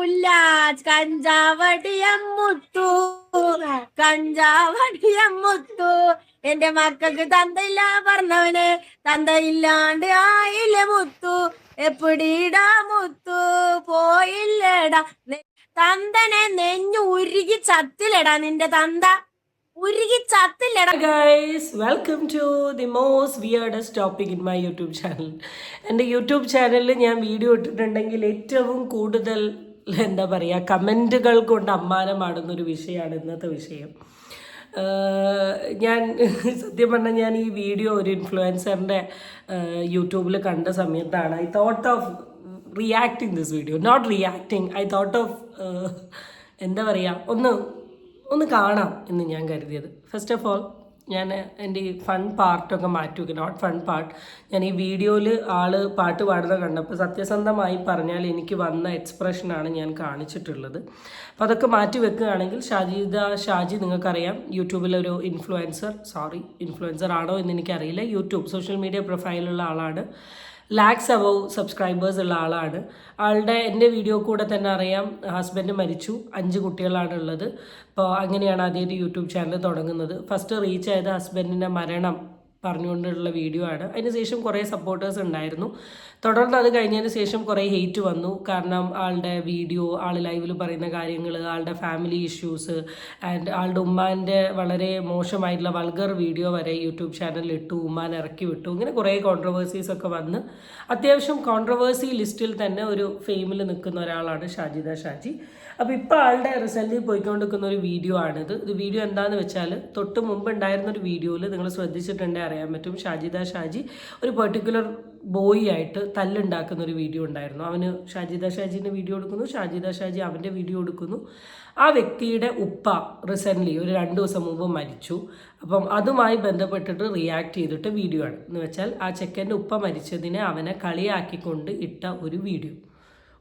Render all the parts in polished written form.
പുല്ലാജ് കഞ്ചാവടിയം മുത്തു കഞ്ചാവടിയം മുത്തു എന്റെ മക്കൾക്ക് തന്തയില്ല പറഞ്ഞവന് തന്തയില്ലാണ്ട് ആയില്ല മുത്തു എപ്പിടീടാ മുത്തു പോയില്ലടാ തന്തനെ നെഞ്ഞു ഉരുകി ചത്തില്ലടാ നിന്റെ തന്ത ഉരുകി ചത്തില്ലടാ. Guys, welcome to the most weirdest topic in my YouTube channel. എൻ്റെ യൂട്യൂബ് ചാനലിൽ ഞാൻ വീഡിയോ ഇട്ടിട്ടുണ്ടെങ്കിൽ ഏറ്റവും കൂടുതൽ എന്താ പറയുക കമൻറ്റുകൾ കൊണ്ട് അമ്മാനമാടുന്നൊരു വിഷയമാണ് ഇന്നത്തെ വിഷയം. ഞാൻ സത്യം പറഞ്ഞാൽ ഞാൻ ഈ വീഡിയോ ഒരു ഇൻഫ്ലുവൻസറിൻ്റെ യൂട്യൂബിൽ കണ്ട സമയത്താണ് I thought of reacting this video. Not reacting, I thought of എന്താ പറയുക ഒന്ന് കാണാം എന്ന് ഞാൻ കരുതിയത്. ഫസ്റ്റ് ഓഫ് ഓൾ ഞാൻ എൻ്റെ ഈ ഫൺ പാർട്ടൊക്കെ മാറ്റി വയ്ക്കും. Not fun part. ഞാൻ ഈ വീഡിയോയിൽ ആള് പാട്ട് പാടുന്നത് കണ്ടപ്പോൾ സത്യസന്ധമായി പറഞ്ഞാൽ എനിക്ക് വന്ന എക്സ്പ്രഷനാണ് ഞാൻ കാണിച്ചിട്ടുള്ളത്. അപ്പോൾ അതൊക്കെ മാറ്റി വെക്കുകയാണെങ്കിൽ ഷാജി നിങ്ങൾക്കറിയാം, യൂട്യൂബിലൊരു ഇൻഫ്ലുവൻസർ ആണോ എന്ന് എനിക്കറിയില്ല. യൂട്യൂബ് സോഷ്യൽ മീഡിയ പ്രൊഫൈലുള്ള ആളാണ്. ലാക്സ് അബവ് സബ്സ്ക്രൈബേഴ്സ് ഉള്ള ആളാണ്. എൻ്റെ വീഡിയോ കൂടെ തന്നെ അറിയാം, ഹസ്ബൻഡ് മരിച്ചു, 5 കുട്ടികളാണ് ഉള്ളത്. അപ്പോൾ അങ്ങനെയാണ് ആദ്യമായിട്ട് യൂട്യൂബ് ചാനൽ തുടങ്ങുന്നത്. ഫസ്റ്റ് റീച്ച് ആയത് ഹസ്ബൻഡിൻ്റെ മരണം പറഞ്ഞുകൊണ്ടുള്ള വീഡിയോ ആണ്. അതിനുശേഷം കുറേ സപ്പോർട്ടേഴ്സ് ഉണ്ടായിരുന്നു. തുടർന്ന് അത് കഴിഞ്ഞതിന് ശേഷം കുറേ ഹെയ്റ്റ് വന്നു. കാരണം ആളുടെ വീഡിയോ, ആൾ ലൈവിൽ പറയുന്ന കാര്യങ്ങൾ, ആളുടെ ഫാമിലി ഇഷ്യൂസ് ആൻഡ് ആളുടെ ഉമ്മാൻ്റെ വളരെ മോശമായിട്ടുള്ള വൾഗർ വീഡിയോ വരെ യൂട്യൂബ് ചാനലിൽ ഇട്ടു, ഉമ്മാൻ ഇറക്കി വിട്ടു. ഇങ്ങനെ കുറേ കോൺട്രവേഴ്സീസ് ഒക്കെ വന്ന് അത്യാവശ്യം കോൺട്രവേഴ്സി ലിസ്റ്റിൽ തന്നെ ഒരു ഫെയിമിൽ നിൽക്കുന്ന ഒരാളാണ് ഷാജി. അപ്പോൾ ഇപ്പോൾ ആളുടെ റിസെൻ്റ്ലി പോയിക്കൊണ്ടിരിക്കുന്ന ഒരു വീഡിയോ ആണിത്. ഇത് വീഡിയോ എന്താണെന്ന് വെച്ചാൽ, തൊട്ട് മുമ്പ് ഉണ്ടായിരുന്ന ഒരു വീഡിയോയിൽ നിങ്ങൾ ശ്രദ്ധിച്ചിട്ടുണ്ടെങ്കിൽ അറിയാൻ പറ്റും, ഷാജി ഒരു പെർട്ടിക്കുലർ ബോയ് ആയിട്ട് തല്ലുണ്ടാക്കുന്ന ഒരു വീഡിയോ ഉണ്ടായിരുന്നു. അവന് ഷാജിൻ്റെ വീഡിയോ എടുക്കുന്നു, ഷാജി അവൻ്റെ വീഡിയോ എടുക്കുന്നു. ആ വ്യക്തിയുടെ ഉപ്പ റിസെൻ്റ്ലി ഒരു 2 ദിവസം മുമ്പ് മരിച്ചു. അപ്പം അതുമായി ബന്ധപ്പെട്ടിട്ട് റിയാക്ട് ചെയ്തിട്ട് വീഡിയോ ആണ്. എന്ന് വെച്ചാൽ ആ ചെക്കൻ്റെ ഉപ്പ മരിച്ചതിനെ അവനെ കളിയാക്കിക്കൊണ്ട് ഇട്ട ഒരു വീഡിയോ.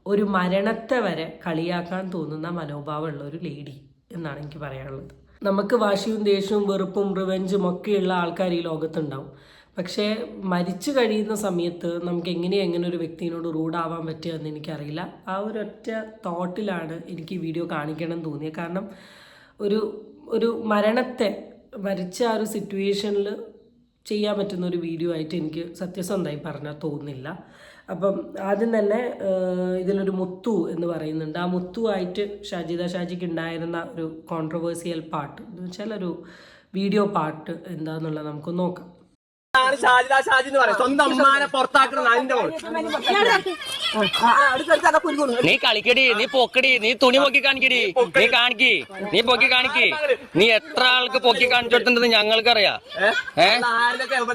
ഒരു മരണത്തെ വരെ കളിയാക്കാൻ തോന്നുന്ന മനോഭാവമുള്ള ഒരു ലേഡി എന്നാണ് എനിക്ക് പറയാനുള്ളത്. നമുക്ക് വാശിയും ദേഷ്യവും വെറുപ്പും റിവെഞ്ചും ഒക്കെയുള്ള ആൾക്കാർ ഈ ലോകത്തുണ്ടാവും. പക്ഷേ മരിച്ചു കഴിയുന്ന സമയത്ത് നമുക്ക് എങ്ങനെ ഒരു വ്യക്തിയോട് റൂഡാവാൻ പറ്റുക എന്ന് എനിക്കറിയില്ല. ആ ഒരൊറ്റ തോട്ടിലാണ് എനിക്ക് ഈ വീഡിയോ കാണിക്കണം എന്ന് തോന്നിയത്. കാരണം ഒരു മരിച്ച ആ ഒരു സിറ്റുവേഷനിൽ ചെയ്യാൻ പറ്റുന്ന ഒരു വീഡിയോ ആയിട്ട് എനിക്ക് സത്യസന്ധമായി പറഞ്ഞാൽ തോന്നുന്നില്ല. അപ്പം ആദ്യം തന്നെ ഇതിലൊരു മുത്തു എന്ന് പറയുന്നുണ്ട്. ആ മുത്തുവായിട്ട് ഷാജിക്ക് ഉണ്ടായിരുന്ന ഒരു കോൺട്രവേഴ്സിയൽ പാർട്ട് എന്ന് വെച്ചാൽ ഒരു വീഡിയോ പാർട്ട് എന്താണെന്നുള്ളത് നമുക്ക് നോക്കാം. ഷാജി എന്ന് പറയാം. സ്വന്തം അമ്മാനെ പുറത്താക്കണം. നീ കളിക്കടി, നീ പൊക്കടി, നീ തുണി പൊക്കി കാണിക്കടി, നീ പൊക്കി കാണിക്ക്. നീ എത്ര ആൾക്ക് പൊക്കി കാണിച്ചു കൊടുത്തിട്ടുണ്ട് ഞങ്ങൾക്കറിയാം.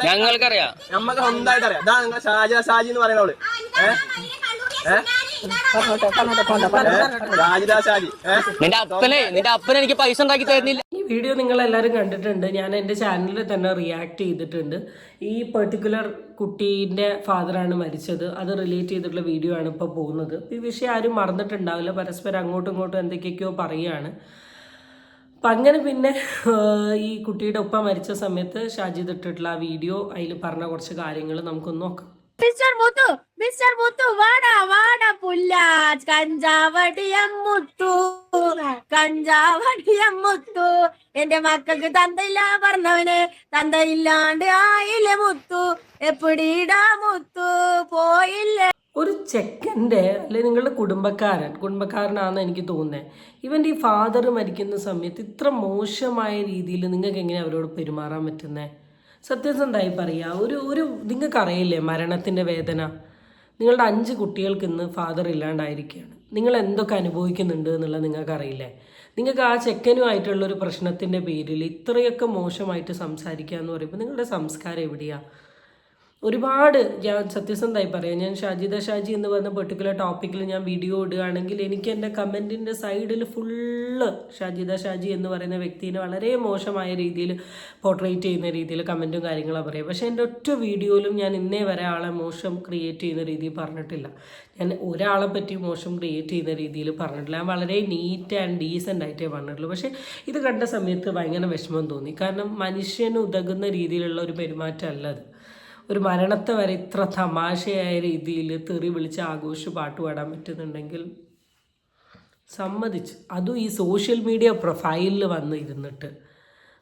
ഞങ്ങൾക്കറിയാം, നമ്മക്ക് സ്വന്തമായിട്ട് അറിയാം. ഇതാ നിങ്ങൾ ഷാജി എന്ന് പറയുന്നവള്. നിന്റെ അപ്പനെ എനിക്ക് പൈസ ഉണ്ടാക്കി തരുന്നില്ല. ഈ വീഡിയോ നിങ്ങളെല്ലാവരും കണ്ടിട്ടുണ്ട്. ഞാൻ എൻ്റെ ചാനലിൽ തന്നെ റിയാക്ട് ചെയ്തിട്ടുണ്ട്. ഈ പെർട്ടിക്കുലർ കുട്ടീൻ്റെ ഫാദറാണ് മരിച്ചത്. അത് റിലേറ്റ് ചെയ്തിട്ടുള്ള വീഡിയോ ആണ് ഇപ്പോൾ പോകുന്നത്. ഈ വിഷയം ആരും മറന്നിട്ടുണ്ടാവില്ല. പരസ്പരം അങ്ങോട്ടും ഇങ്ങോട്ടും എന്തൊക്കെയൊക്കെയോ പറയുകയാണ്. അപ്പം അങ്ങനെ പിന്നെ ഈ കുട്ടിയുടെ ഒപ്പം മരിച്ച സമയത്ത് ഷാജി ഇട്ടിട്ടുള്ള ആ വീഡിയോ, അതിൽ പറഞ്ഞ കുറച്ച് കാര്യങ്ങൾ നമുക്കൊന്ന് നോക്കാം. മിസ്റ്റർ മുത്തു വാടാ പുല്ലാജ് കഞ്ചാവടിയം മുത്തു എന്റെ മക്കൾക്ക് തന്തയില്ല പറഞ്ഞവന് തന്തയില്ലാണ്ട് ആയില്ല മുത്തു എപ്പിടീടാ മുത്തു പോയില്ല. ഒരു ചെക്കൻ്റെ അല്ലെ നിങ്ങളുടെ കുടുംബക്കാരനാണെന്ന് എനിക്ക് തോന്നുന്നത്. ഇവൻ്റെ ഈ ഫാദർ മരിക്കുന്ന സമയത്ത് ഇത്ര മോശമായ രീതിയിൽ നിങ്ങൾക്ക് എങ്ങനെ അവരോട് പെരുമാറാൻ പറ്റുന്നത്? സത്യസന്ധമായി പറയുക, നിങ്ങൾക്കറിയില്ലേ മരണത്തിൻ്റെ വേദന? നിങ്ങളുടെ 5 കുട്ടികൾക്ക് ഇന്ന് ഫാദർ ഇല്ലാണ്ടായിരിക്കുകയാണ്. നിങ്ങൾ എന്തൊക്കെ അനുഭവിക്കുന്നുണ്ട് എന്നുള്ളത് നിങ്ങൾക്കറിയില്ലേ? നിങ്ങൾക്ക് ആ ചെക്കനുമായിട്ടുള്ളൊരു പ്രശ്നത്തിൻ്റെ പേരിൽ ഇത്രയൊക്കെ മോശമായിട്ട് സംസാരിക്കുക എന്ന് പറയുമ്പോൾ നിങ്ങളുടെ സംസ്കാരം എവിടെയാണ്? ഒരുപാട് ഞാൻ സത്യസന്ധമായി പറയാം, ഞാൻ ഷാജി എന്ന് പറഞ്ഞ പെർട്ടിക്കുലർ ടോപ്പിക്കിൽ ഞാൻ വീഡിയോ ഇടുകയാണെങ്കിൽ എനിക്ക് എൻ്റെ കമൻറ്റിൻ്റെ സൈഡിൽ ഫുള്ള് ഷാജി എന്ന് പറയുന്ന വ്യക്തിനെ വളരെ മോശമായ രീതിയിൽ പോർട്രേറ്റ് ചെയ്യുന്ന രീതിയിൽ കമൻറ്റും കാര്യങ്ങളും പറയാം. പക്ഷേ എൻ്റെ ഒറ്റ വീഡിയോയിലും ഞാൻ ഇന്നേ വരെ ആളെ മോശം ക്രിയേറ്റ് ചെയ്യുന്ന രീതിയിൽ പറഞ്ഞിട്ടില്ല. ഞാൻ ഒരാളെ പറ്റി മോശം ക്രിയേറ്റ് ചെയ്യുന്ന രീതിയിൽ പറഞ്ഞിട്ടില്ല. ഞാൻ വളരെ നീറ്റ് ആൻഡ് ഡീസൻ്റ് ആയിട്ടേ പറഞ്ഞിട്ടുള്ളൂ. പക്ഷേ ഇത് കണ്ട സമയത്ത് ഭയങ്കര വിഷമം തോന്നി. കാരണം മനുഷ്യന് ഉതകുന്ന രീതിയിലുള്ള ഒരു പെരുമാറ്റമല്ല അത്. ഒരു മരണത്തെ വരെ ഇത്ര തമാശയായ രീതിയിൽ തെറി വിളിച്ച് ആഘോഷിച്ച് പാട്ട് പാടാൻ പറ്റുന്നുണ്ടെങ്കിൽ സമ്മതിച്ചു. അതും ഈ സോഷ്യൽ മീഡിയ പ്രൊഫൈലിൽ വന്ന് ഇരുന്നിട്ട്.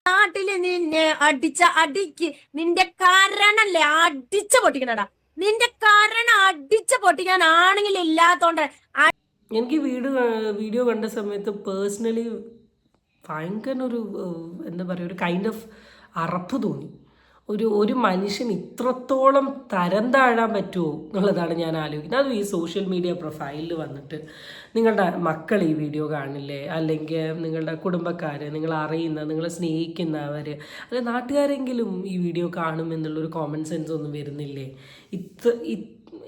നാട്ടില് നിന്നെ അടിക്ക് നിന്റെ കാരണല്ലേ അടിച്ച പൊട്ടിക്കണടാ. നിന്റെ കാരണം അടിച്ച പൊട്ടിക്കാൻ ആണെങ്കിൽ ഇല്ലാത്തോണ്ട് എനിക്ക് വീഡിയോ കണ്ട സമയത്ത് പേഴ്സണലി ഭയങ്കര ഒരു എന്താ പറയുക, ഒരു കൈൻഡ് ഓഫ് അറപ്പ് തോന്നി. ഒരു മനുഷ്യൻ ഇത്രത്തോളം തരം താഴാൻ പറ്റുമോ എന്നുള്ളതാണ് ഞാൻ ആലോചിക്കുന്നത്. അതും ഈ സോഷ്യൽ മീഡിയ പ്രൊഫൈലിൽ വന്നിട്ട് നിങ്ങളുടെ മക്കൾ ഈ വീഡിയോ കാണില്ലേ, അല്ലെങ്കിൽ നിങ്ങളുടെ കുടുംബക്കാർ, നിങ്ങൾ അറിയുന്ന, നിങ്ങളെ സ്നേഹിക്കുന്നവർ, അല്ലെ നാട്ടുകാരെങ്കിലും ഈ വീഡിയോ കാണും എന്നുള്ളൊരു കോമൺ സെൻസ് ഒന്നും വരുന്നില്ലേ?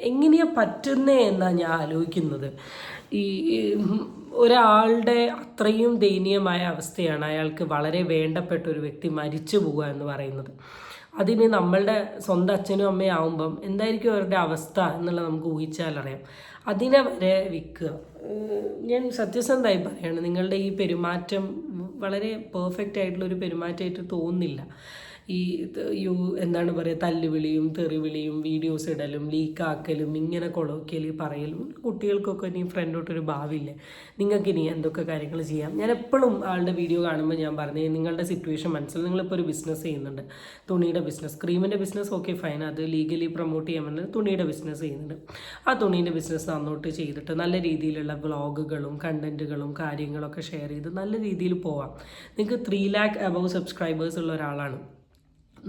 എങ്ങനെയാ പറ്റുന്നേ എന്നാണ് ഞാൻ ആലോചിക്കുന്നത്. ഈ ഒരാളുടെ അത്രയും ദയനീയമായ അവസ്ഥയാണ്, അയാൾക്ക് വളരെ വേണ്ടപ്പെട്ട ഒരു വ്യക്തി മരിച്ചു പോവുക എന്ന് പറയുന്നത്. അതിന് നമ്മളുടെ സ്വന്തം അച്ഛനും അമ്മയും ആവുമ്പം എന്തായിരിക്കും അവരുടെ അവസ്ഥ എന്നുള്ളത് നമുക്ക് ഊഹിച്ചാലറിയാം. അതിനെ വരെ വിൽക്കുക. ഞാൻ സത്യസന്ധമായി പറയാണ്, നിങ്ങളുടെ ഈ പെരുമാറ്റം വളരെ പെർഫെക്റ്റ് ആയിട്ടുള്ളൊരു പെരുമാറ്റമായിട്ട് തോന്നുന്നില്ല. ഈ എന്താണ് പറയുക, തല്ലുവിളിയും തെറിവിളിയും വീഡിയോസ് ഇടലും ലീക്കാക്കലും ഇങ്ങനെ കൊളോക്കിയലി പറയലും. കുട്ടികൾക്കൊക്കെ ഇനി ഫ്രണ്ടോട്ടൊരു ഭാവിയില്ലേ, നിങ്ങൾക്ക് ഇനി എന്തൊക്കെ കാര്യങ്ങൾ ചെയ്യാം. ഞാൻ എപ്പോഴും ആളുടെ വീഡിയോ കാണുമ്പോൾ ഞാൻ പറഞ്ഞു, നിങ്ങളുടെ സിറ്റുവേഷൻ മനസ്സിൽ, നിങ്ങളിപ്പോൾ ഒരു ബിസിനസ് ചെയ്യുന്നുണ്ട്, തുണിയുടെ ബിസിനസ്, ക്രീമിൻ്റെ ബിസിനസ്, ഓക്കെ ഫൈൻ, അത് ലീഗലി പ്രൊമോട്ട് ചെയ്യാൻ വേണ്ടി തുണിയുടെ ബിസിനസ് ചെയ്യുന്നുണ്ട്. ആ തുണീൻ്റെ ബിസിനസ് നന്നോട്ട് ചെയ്തിട്ട് നല്ല രീതിയിലുള്ള വ്ളോഗുകളും കണ്ടൻറ്റുകളും കാര്യങ്ങളൊക്കെ ഷെയർ ചെയ്ത് നല്ല രീതിയിൽ പോവാം. നിങ്ങൾക്ക് 3 lakh അബവ് സബ്സ്ക്രൈബേഴ്സ് ഉള്ള ഒരാളാണ്.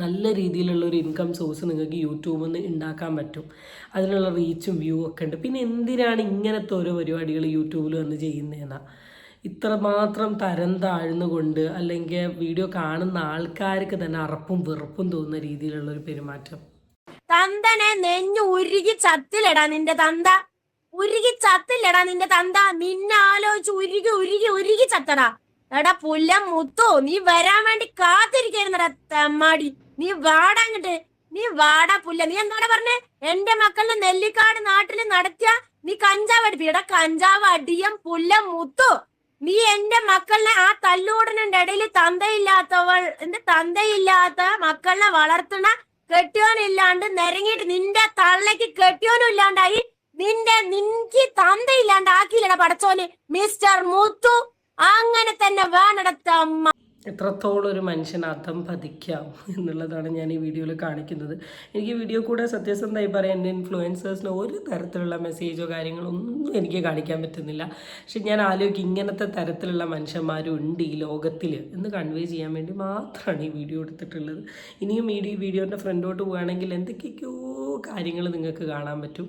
നല്ല രീതിയിലുള്ളൊരു ഇൻകം സോഴ്സ് നിങ്ങൾക്ക് യൂട്യൂബിൽ നിന്ന് ഉണ്ടാക്കാൻ പറ്റും. അതിനുള്ള റീച്ചും വ്യൂ ഒക്കെ ഉണ്ട്. പിന്നെ എന്തിനാണ് ഇങ്ങനത്തെ ഓരോ പരിപാടികൾ യൂട്യൂബിൽ വന്ന് ചെയ്യുന്നതെന്നാ? ഇത്രമാത്രം തരം താഴ്ന്നുകൊണ്ട്, അല്ലെങ്കിൽ വീഡിയോ കാണുന്ന ആൾക്കാർക്ക് തന്നെ അറപ്പും വെറുപ്പും തോന്നുന്ന രീതിയിലുള്ളൊരു പെരുമാറ്റം. തന്തനെ നെഞ്ഞു ഉരുകി ചത്തിലടാ നിന്റെ തന്ത, ഉരുകി ചത്തില്ലടാ നിന്റെ തന്ത. നിന്നെ ആലോചിച്ച് ഉരുകി ഉരുകി ഉരുകി ചത്തടാ. എടാ പുല്ലം മുത്തോ, നീ വരാൻ വേണ്ടി കാത്തിരിക്കായിരുന്നടാ തെമ്മാടി. നീ വാടാങ്ങിട്ട്, നീ വാടാ പുല്ല. നീ എന്താ പറഞ്ഞേ? എന്റെ മക്കളുടെ നെല്ലിക്കാട് നാട്ടില് നടത്തിയ നീ കഞ്ചാവ് അടിപ്പി. എടാ കഞ്ചാവ് അടിയം പുല്ലം മുത്തോ, നീ എന്റെ മക്കളിനെ ആ തല്ലൂടനുണ്ട് ഇടയിൽ തന്തയില്ലാത്ത മക്കളിനെ വളർത്തുന്ന കെട്ടിയോനില്ലാണ്ട് നിരങ്ങിയിട്ട് നിന്റെ തള്ളക്ക് കെട്ടിയോനും ഇല്ലാണ്ടായി, നിനക്ക് തന്തയില്ലാണ്ടാക്കിയില്ലടാ പടച്ചോന് മിസ്റ്റർ മുത്തു. അങ്ങനെ തന്നെ വേണടത്തമ്മ. എത്രത്തോളം ഒരു മനുഷ്യൻ അധം പതിക്കാം എന്നുള്ളതാണ് ഞാൻ ഈ വീഡിയോയിൽ കാണിക്കുന്നത്. എനിക്ക് വീഡിയോ കൂടെ സത്യസന്ധമായി പറയാൻ എൻ്റെ ഇൻഫ്ലുവൻസേഴ്സിന് ഒരു തരത്തിലുള്ള മെസ്സേജോ കാര്യങ്ങളോ ഒന്നും എനിക്ക് കാണിക്കാൻ പറ്റുന്നില്ല. പക്ഷെ ഞാൻ ആലോചിക്കും, ഇങ്ങനത്തെ തരത്തിലുള്ള മനുഷ്യന്മാരും ഉണ്ട് ഈ ലോകത്തിൽ എന്ന് കൺവേ ചെയ്യാൻ വേണ്ടി മാത്രമാണ് ഈ വീഡിയോ എടുത്തിട്ടുള്ളത്. ഇനിയും ഈ വീഡിയോൻ്റെ ഫ്രണ്ടോട്ട് പോവുകയാണെങ്കിൽ എന്തൊക്കെയൊക്കെയോ കാര്യങ്ങൾ നിങ്ങൾക്ക് കാണാൻ പറ്റും.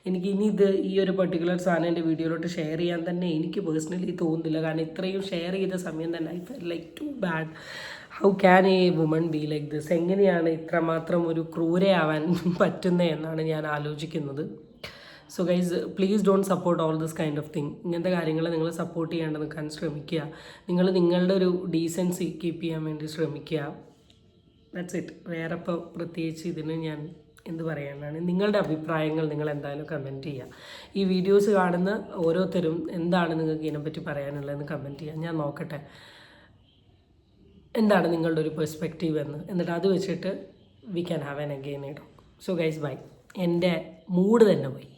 എനിക്ക് ഇനി ഈ ഒരു പെർട്ടിക്കുലർ സാധനം എൻ്റെ വീഡിയോയിലോട്ട് ഷെയർ ചെയ്യാൻ തന്നെ എനിക്ക് പേഴ്സണലി തോന്നുന്നില്ല. കാരണം ഇത്രയും ഷെയർ ചെയ്ത സമയം തന്നെ I felt like too bad. How can a woman be like this? എങ്ങനെയാണ് ഇത്രമാത്രം ഒരു ക്രൂരയാവാൻ പറ്റുന്നത് എന്നാണ് ഞാൻ ആലോചിക്കുന്നത്. So guys, please don't support all this kind of thing. ഇങ്ങനത്തെ കാര്യങ്ങൾ നിങ്ങൾ സപ്പോർട്ട് ചെയ്യാണ്ട് നിൽക്കാൻ ശ്രമിക്കുക. നിങ്ങൾ നിങ്ങളുടെ ഒരു ഡീസൻസി കീപ്പ് ചെയ്യാൻ വേണ്ടി ശ്രമിക്കുക. That's it. വേറെ ഇപ്പോൾ പ്രത്യേകിച്ച് ഇതിന് ഞാൻ എന്ത് പറയാനാണ്. നിങ്ങളുടെ അഭിപ്രായങ്ങൾ നിങ്ങൾ എന്തായാലും കമൻറ്റ് ചെയ്യുക. ഈ വീഡിയോസ് കാണുന്ന ഓരോരുത്തരും എന്താണ് നിങ്ങൾക്ക് ഇതിനെപ്പറ്റി പറയാനുള്ളതെന്ന് കമൻറ്റ് ചെയ്യുക. ഞാൻ നോക്കട്ടെ എന്താണ് നിങ്ങളുടെ ഒരു പെർസ്പെക്റ്റീവ് എന്ന്. എന്നിട്ട് അത് വെച്ചിട്ട് we can have an again ഇടോ. So guys bye. എൻ്റെ മൂഡ് തന്നെ പോയി.